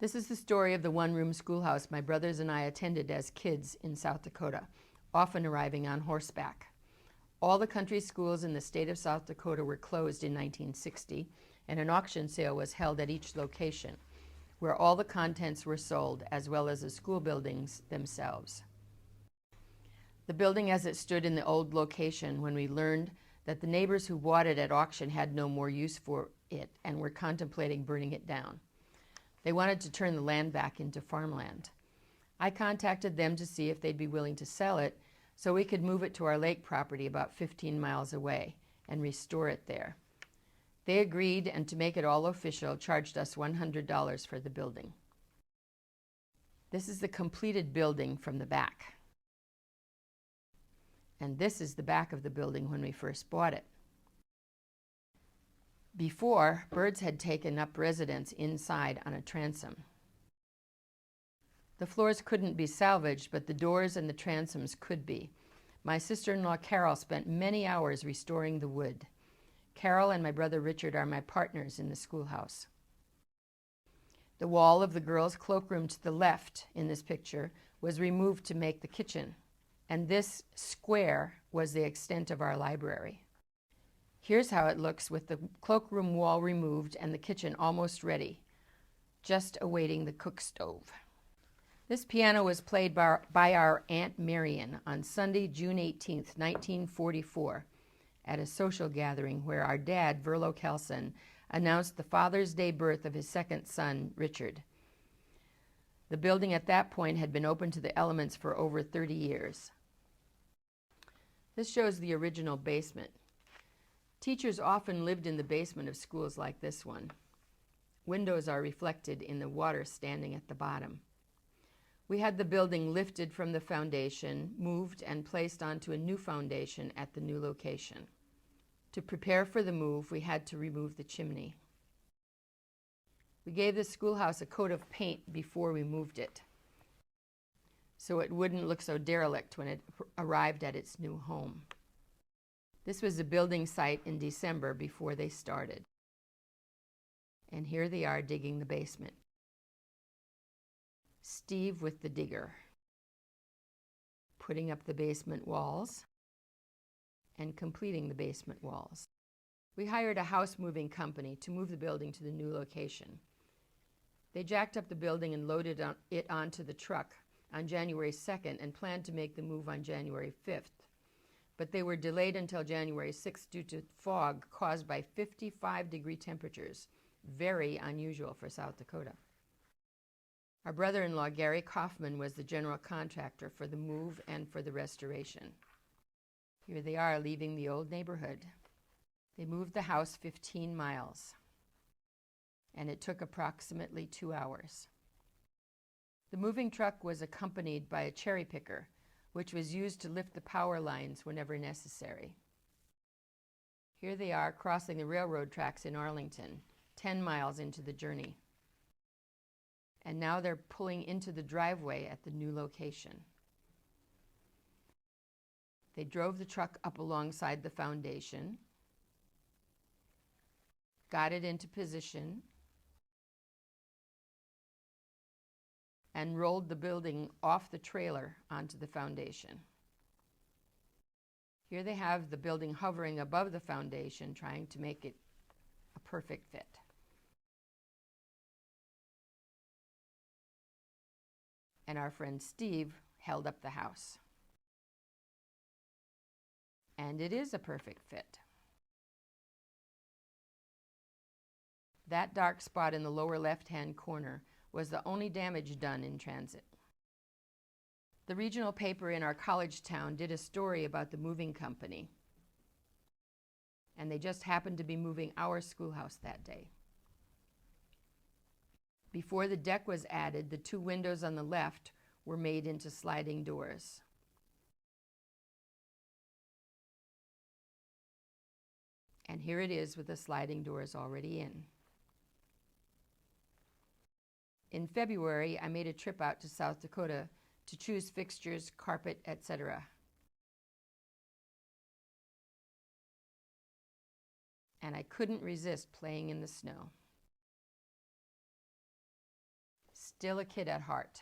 This is the story of the one-room schoolhouse my brothers and I attended as kids in South Dakota, often arriving on horseback. All the country schools in the state of South Dakota were closed in 1960, and an auction sale was held at each location, where all the contents were sold, as well as the school buildings themselves. The building as it stood in the old location when we learned that the neighbors who bought it at auction had no more use for it and were contemplating burning it down. They wanted to turn the land back into farmland. I contacted them to see if they'd be willing to sell it so we could move it to our lake property about 15 miles away and restore it there. They agreed, and to make it all official, charged us $100 for the building. This is the completed building from the back. And this is the back of the building when we first bought it. Before, birds had taken up residence inside on a transom. The floors couldn't be salvaged, but the doors and the transoms could be. My sister-in-law Carol spent many hours restoring the wood. Carol and my brother Richard are my partners in the schoolhouse. The wall of the girls' cloakroom to the left in this picture was removed to make the kitchen, and this square was the extent of our library. Here's how it looks with the cloakroom wall removed and the kitchen almost ready, just awaiting the cook stove. This piano was played by our Aunt Marion on Sunday, June 18th, 1944, at a social gathering where our dad, Verlo Kelson, announced the Father's Day birth of his second son, Richard. The building at that point had been open to the elements for over 30 years. This shows the original basement. Teachers often lived in the basement of schools like this one. Windows are reflected in the water standing at the bottom. We had the building lifted from the foundation, moved, and placed onto a new foundation at the new location. To prepare for the move, we had to remove the chimney. We gave the schoolhouse a coat of paint before we moved it, so it wouldn't look so derelict when it arrived at its new home. This was a building site in December before they started. And here they are digging the basement. Steve with the digger, putting up the basement walls and completing the basement walls. We hired a house moving company to move the building to the new location. They jacked up the building and loaded it onto the truck on January 2nd and planned to make the move on January 5th. But they were delayed until January 6th due to fog caused by 55-degree temperatures, very unusual for South Dakota. Our brother-in-law, Gary Kaufman, was the general contractor for the move and for the restoration. Here they are leaving the old neighborhood. They moved the house 15 miles, and it took approximately 2 hours. The moving truck was accompanied by a cherry picker, which was used to lift the power lines whenever necessary. Here they are crossing the railroad tracks in Arlington, 10 miles into the journey. And now they're pulling into the driveway at the new location. They drove the truck up alongside the foundation, got it into position, and rolled the building off the trailer onto the foundation. Here they have the building hovering above the foundation, trying to make it a perfect fit. And our friend Steve held up the house. And it is a perfect fit. That dark spot in the lower left-hand corner was the only damage done in transit. The regional paper in our college town did a story about the moving company, and they just happened to be moving our schoolhouse that day. Before the deck was added, the 2 windows on the left were made into sliding doors. And here it is with the sliding doors already in. In February, I made a trip out to South Dakota to choose fixtures, carpet, etc. And I couldn't resist playing in the snow. still a kid at heart.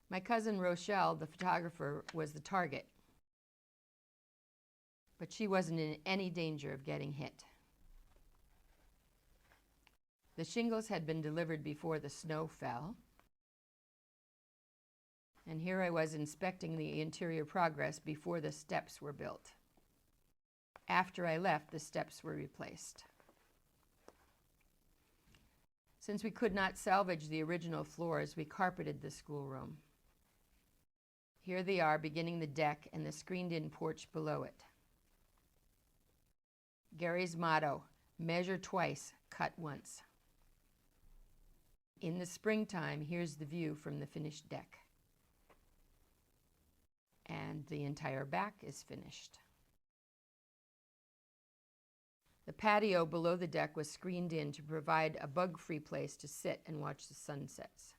My cousin Rochelle, the photographer, was the target, but she wasn't in any danger of getting hit. The shingles had been delivered before the snow fell, and here I was inspecting the interior progress before the steps were built. After I left, the steps were replaced. Since we could not salvage the original floors, we carpeted the schoolroom. Here they are, beginning the deck and the screened-in porch below it. Gary's motto, measure twice, cut once. In the springtime, here's the view from the finished deck. And the entire back is finished. The patio below the deck was screened in to provide a bug-free place to sit and watch the sunsets.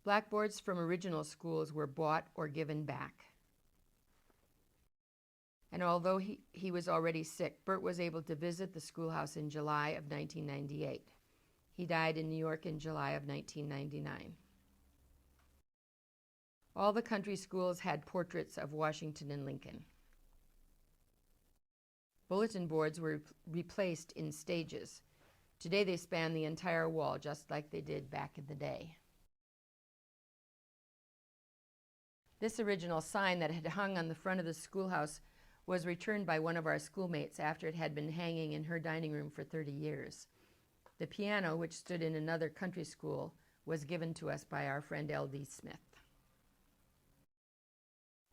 Blackboards from original schools were bought or given back. And although he was already sick, Bert was able to visit the schoolhouse in July of 1998. He died in New York in July of 1999. All the country schools had portraits of Washington and Lincoln. Bulletin boards were replaced in stages. Today they span the entire wall, just like they did back in the day. This original sign that had hung on the front of the schoolhouse was returned by one of our schoolmates after it had been hanging in her dining room for 30 years. The piano, which stood in another country school, was given to us by our friend L.D. Smith.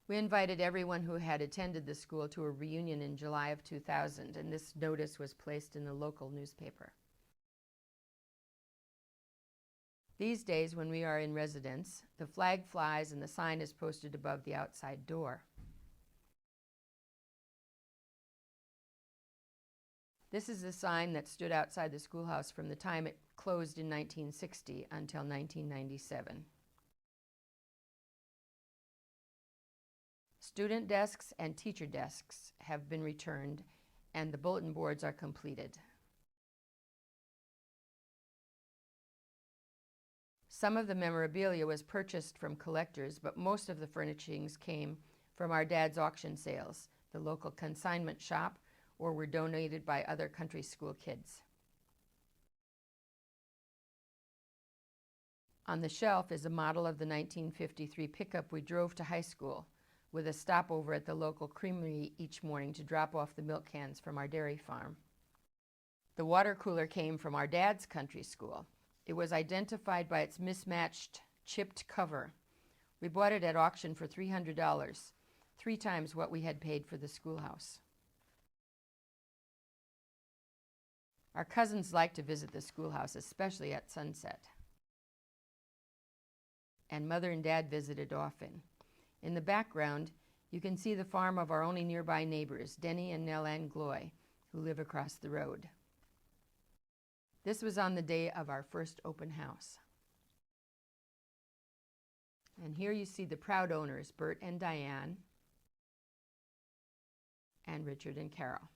We invited everyone who had attended the school to a reunion in July of 2000, and this notice was placed in the local newspaper. These days, when we are in residence, the flag flies and the sign is posted above the outside door. This is the sign that stood outside the schoolhouse from the time it closed in 1960 until 1997. Student desks and teacher desks have been returned, and the bulletin boards are completed. Some of the memorabilia was purchased from collectors, but most of the furnishings came from our dad's auction sales, the local consignment shop, or were donated by other country school kids. On the shelf is a model of the 1953 pickup we drove to high school, with a stopover at the local creamery each morning to drop off the milk cans from our dairy farm. The water cooler came from our dad's country school. It was identified by its mismatched, chipped cover. We bought it at auction for $300, 3 times what we had paid for the schoolhouse. Our cousins liked to visit the schoolhouse, especially at sunset. And Mother and Dad visited often. In the background, you can see the farm of our only nearby neighbors, Denny and Nell Ann Gloy, who live across the road. This was on the day of our first open house. And here you see the proud owners, Bert and Diane, and Richard and Carol.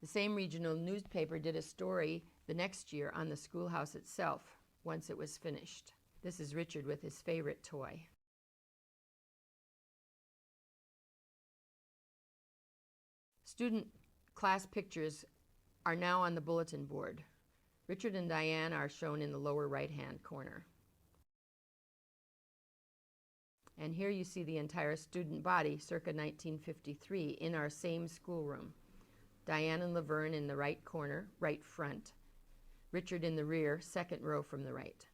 The same regional newspaper did a story the next year on the schoolhouse itself once it was finished. This is Richard with his favorite toy. Student class pictures are now on the bulletin board. Richard and Diane are shown in the lower right-hand corner. And here you see the entire student body circa 1953 in our same schoolroom. Diane and Laverne in the right corner, right front. Richard in the rear, second row from the right.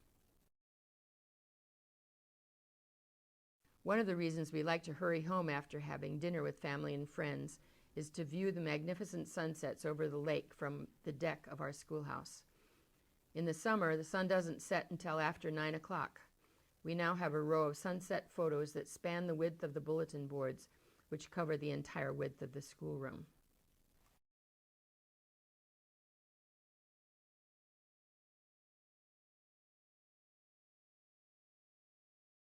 One of the reasons we like to hurry home after having dinner with family and friends is to view the magnificent sunsets over the lake from the deck of our schoolhouse. In the summer, the sun doesn't set until after 9 o'clock. We now have a row of sunset photos that span the width of the bulletin boards, which cover the entire width of the schoolroom.